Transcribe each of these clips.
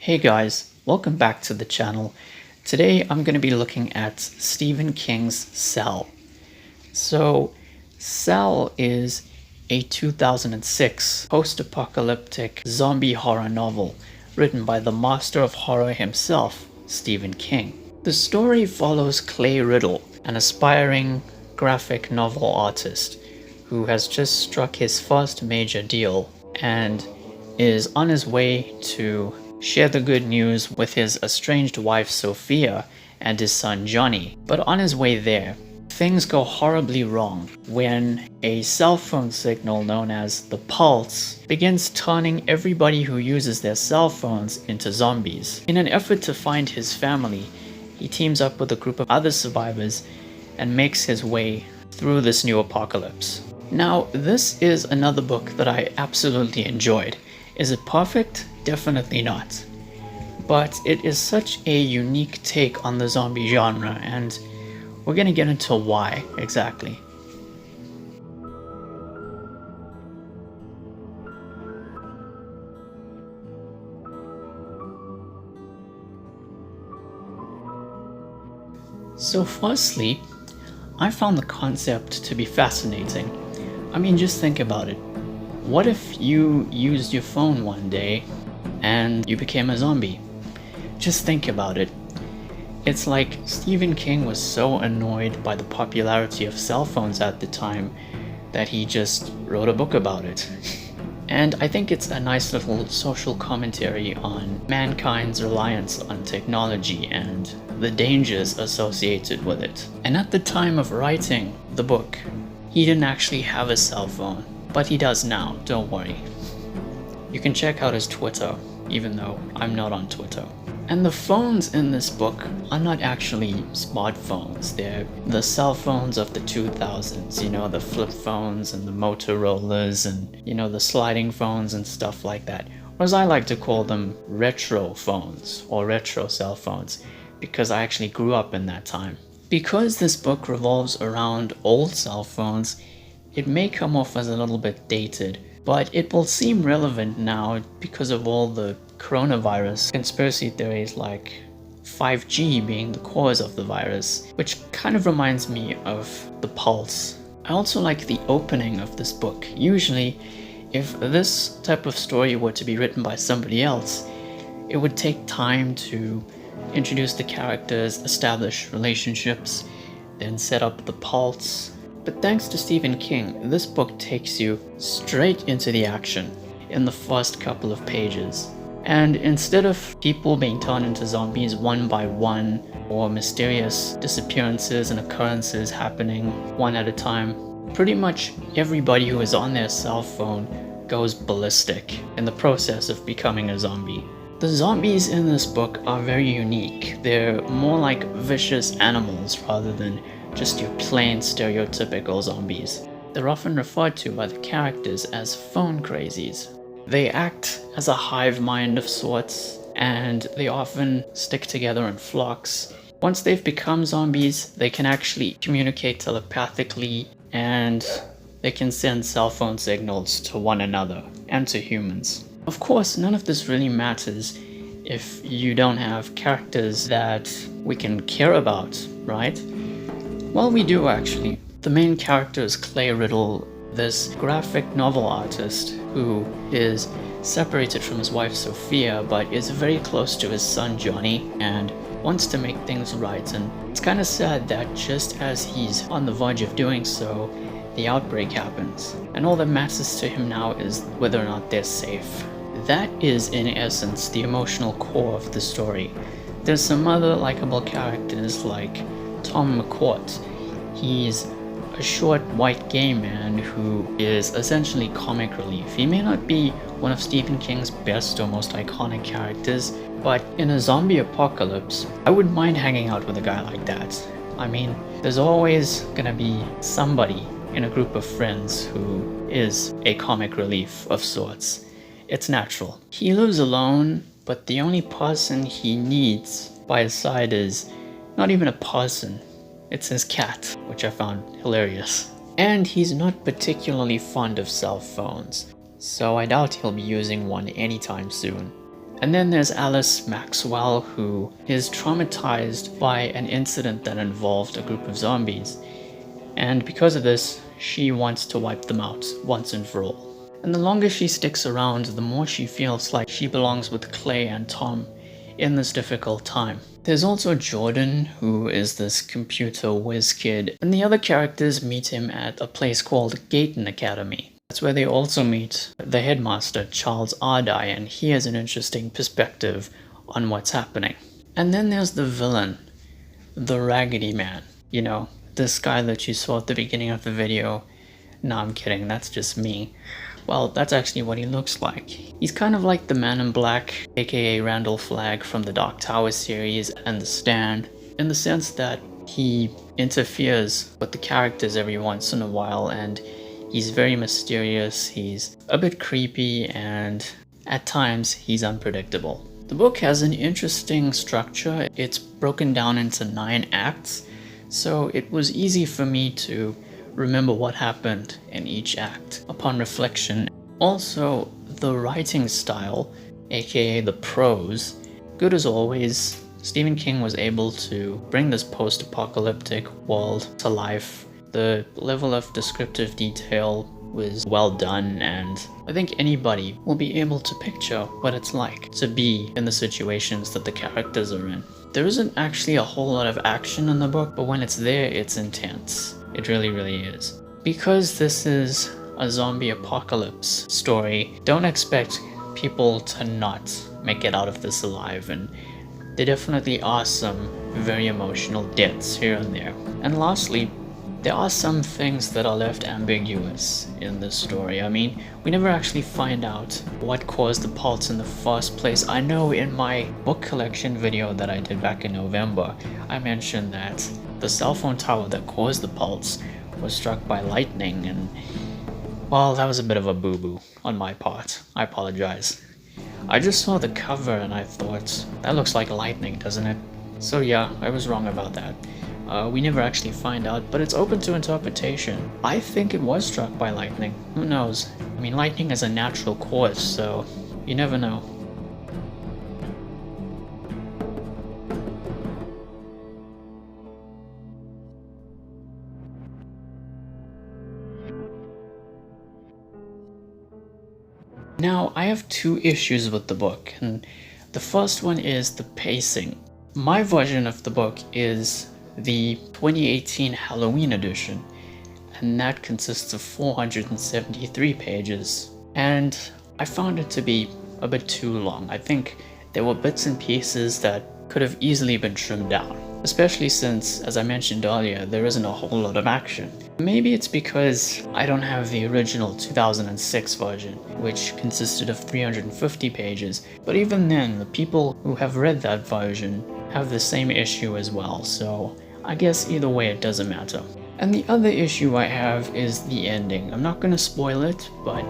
Hey guys, welcome back to the channel. Today I'm going to be looking at Stephen King's Cell. So, Cell is a 2006 post-apocalyptic zombie horror novel written by the master of horror himself, Stephen King. The story follows Clay Riddle, an aspiring graphic novel artist who has just struck his first major deal and is on his way to share the good news with his estranged wife Sophia and his son Johnny. But on his way there, things go horribly wrong when a cell phone signal known as the Pulse begins turning everybody who uses their cell phones into zombies. In an effort to find his family, he teams up with a group of other survivors and makes his way through this new apocalypse. Now, this is another book that I absolutely enjoyed. Is it perfect? Definitely not. But it is such a unique take on the zombie genre, and we're gonna get into why exactly. So firstly, I found the concept to be fascinating. I mean, just think about it. What if you used your phone one day and you became a zombie? Just think about it. It's like Stephen King was so annoyed by the popularity of cell phones at the time that he just wrote a book about it. And I think it's a nice little social commentary on mankind's reliance on technology and the dangers associated with it. And at the time of writing the book, he didn't actually have a cell phone. But he does now, don't worry. You can check out his Twitter, even though I'm not on Twitter. And the phones in this book are not actually smartphones. They're the cell phones of the 2000s, you know, the flip phones and the Motorola's and, you know, the sliding phones and stuff like that. Or as I like to call them, retro phones or retro cell phones, because I actually grew up in that time. Because this book revolves around old cell phones, it may come off as a little bit dated, but it will seem relevant now because of all the coronavirus conspiracy theories like 5G being the cause of the virus, which kind of reminds me of The Pulse. I also like the opening of this book. Usually, if this type of story were to be written by somebody else, it would take time to introduce the characters, establish relationships, then set up the pulse. But thanks to Stephen King, this book takes you straight into the action in the first couple of pages. And instead of people being turned into zombies one by one, or mysterious disappearances and occurrences happening one at a time, pretty much everybody who is on their cell phone goes ballistic in the process of becoming a zombie. The zombies in this book are very unique. They're more like vicious animals rather than just your plain stereotypical zombies. They're often referred to by the characters as phone crazies. They act as a hive mind of sorts, and they often stick together in flocks. Once they've become zombies, they can actually communicate telepathically, and they can send cell phone signals to one another and to humans. Of course, none of this really matters if you don't have characters that we can care about, right? Well, we do actually. The main character is Clay Riddle, this graphic novel artist who is separated from his wife Sophia, but is very close to his son Johnny and wants to make things right. And it's kind of sad that just as he's on the verge of doing so, the outbreak happens. And all that matters to him now is whether or not they're safe. That is, in essence, the emotional core of the story. There's some other likable characters like Tom McCourt. He's a short white gay man who is essentially comic relief. He may not be one of Stephen King's best or most iconic characters, but in a zombie apocalypse, I wouldn't mind hanging out with a guy like that. I mean, there's always gonna be somebody in a group of friends who is a comic relief of sorts. It's natural. He lives alone, but the only person he needs by his side is not even a person. It's his cat, which I found hilarious. And he's not particularly fond of cell phones, so I doubt he'll be using one anytime soon. And then there's Alice Maxwell, who is traumatized by an incident that involved a group of zombies. And because of this, she wants to wipe them out once and for all. And the longer she sticks around, the more she feels like she belongs with Clay and Tom in this difficult time. There's also Jordan, who is this computer whiz kid, and the other characters meet him at a place called Gayton Academy. That's where they also meet the headmaster, Charles Ardai, and he has an interesting perspective on what's happening. And then there's the villain, the Raggedy Man. You know, this guy that you saw at the beginning of the video. No, I'm kidding, that's just me. Well, that's actually what he looks like. He's kind of like the Man in Black, aka Randall Flagg from the Dark Tower series and The Stand, in the sense that he interferes with the characters every once in a while, and he's very mysterious, he's a bit creepy, and at times he's unpredictable. The book has an interesting structure. It's broken down into 9 acts, so it was easy for me to remember what happened in each act upon reflection. Also, the writing style, aka the prose, good as always. Stephen King was able to bring this post-apocalyptic world to life. The level of descriptive detail was well done, and I think anybody will be able to picture what it's like to be in the situations that the characters are in. There isn't actually a whole lot of action in the book, but when it's there, it's intense. It really, really is. Because this is a zombie apocalypse story, don't expect people to not make it out of this alive, and there definitely are some very emotional deaths here and there. And lastly, there are some things that are left ambiguous in this story. I mean, we never actually find out what caused the pulse in the first place. I know in my book collection video that I did back in November, I mentioned that the cell phone tower that caused the pulse was struck by lightning, and well, that was a bit of a boo-boo on my part. I apologize. I just saw the cover and I thought, that looks like lightning, doesn't it? So yeah, I was wrong about that. We never actually find out, but it's open to interpretation. I think it was struck by lightning. Who knows? I mean, lightning is a natural cause, so you never know. Now, I have 2 issues with the book, and the first one is the pacing. My version of the book is the 2018 Halloween edition, and that consists of 473 pages, and I found it to be a bit too long. I think there were bits and pieces that could have easily been trimmed down, especially since, as I mentioned earlier, there isn't a whole lot of action. Maybe it's because I don't have the original 2006 version, which consisted of 350 pages, but even then, the people who have read that version have the same issue as well, so I guess either way it doesn't matter. And the other issue I have is the ending. I'm not going to spoil it, but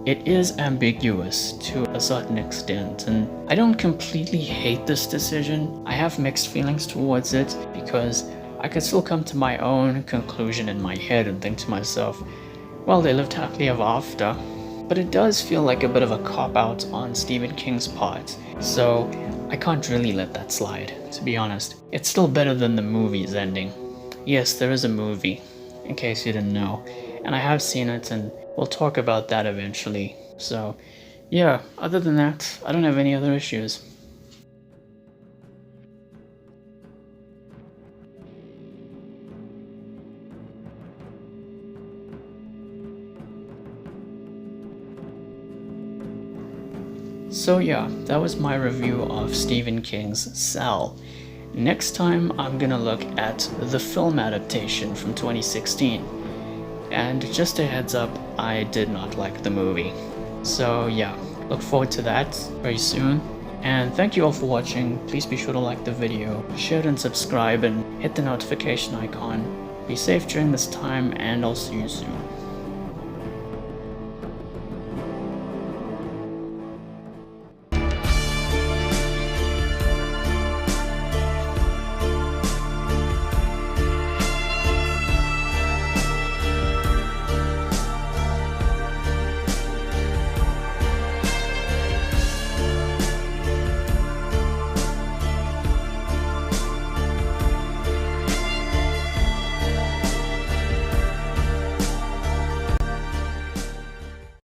it is ambiguous to a certain extent, and I don't completely hate this decision. I have mixed feelings towards it, because I could still come to my own conclusion in my head and think to myself, well, they lived happily ever after. But it does feel like a bit of a cop-out on Stephen King's part, so I can't really let that slide, to be honest. It's still better than the movie's ending. Yes, there is a movie, in case you didn't know, and I have seen it, and we'll talk about that eventually. So, Yeah, other than that, I don't have any other issues. So yeah, that was my review of Stephen King's Cell. Next time I'm gonna look at the film adaptation from 2016. And just a heads up, I did not like the movie. So yeah, look forward to that very soon. And thank you all for watching. Please be sure to like the video, share it and subscribe, and hit the notification icon. Be safe during this time, and I'll see you soon.